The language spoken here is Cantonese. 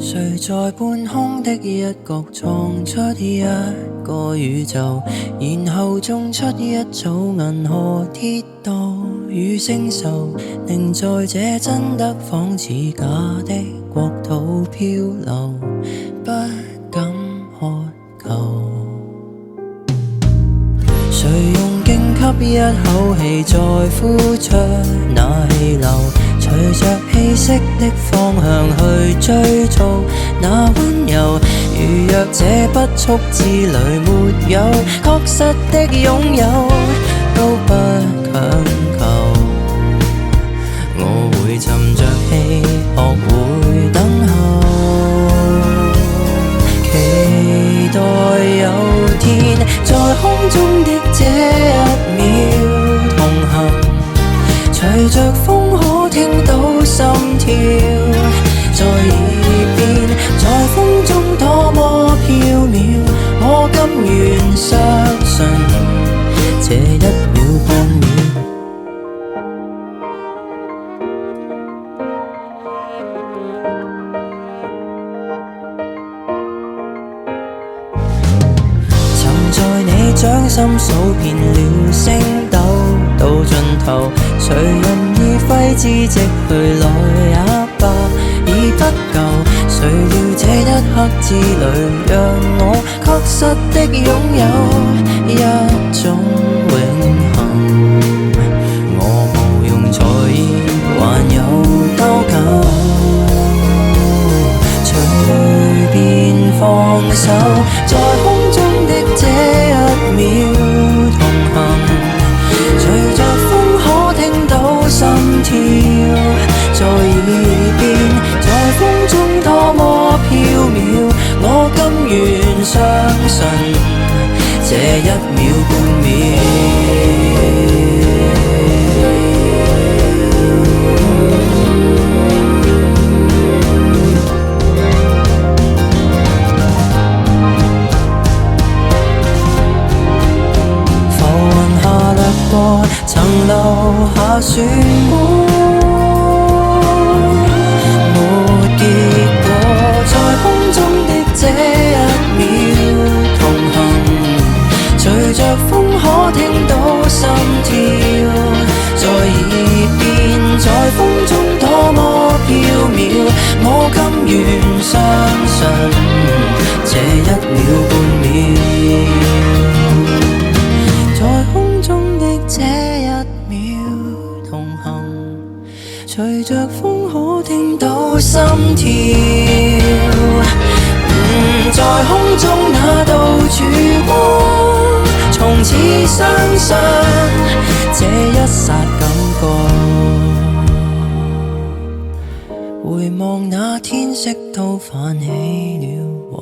誰在半空的一角創出一個宇宙，然後種出一組銀河鐵道與星宿，寧在這真得仿似假的國土漂流，不敢渴求。誰用勁吸一口氣再呼出那氣流，隨着氣息的方向去追逐那溫柔，如若這不速之旅沒有確實的擁有，都不強求。我會沉着氣學會等候，期待有天在空中的這一秒同行，隨着風可聽到心跳在耳邊，在風中多麼飄渺，我甘願相信這一秒半秒。曾在你掌心數遍了星斗，到盡頭誰人已揮之即去來也罷，已不夠。誰料這一刻之旅讓我確實的擁有一種永恆，我無用在意還有多久，隨便放手，在空中的這一秒同行，隨着風可聽到心跳在耳邊，在風中多麼飄渺，我甘願相信這一秒半秒。曾留下漩渦，沒結果，在空中的這一秒同行，隨着風可聽到心跳在耳邊，在風中多麼飄渺，我甘願相信這一秒半秒。在空中的這一秒同行，隨着風可聽到心跳，在空中那道曙光，從此相信這一剎感覺，回望那天色都泛起了黃。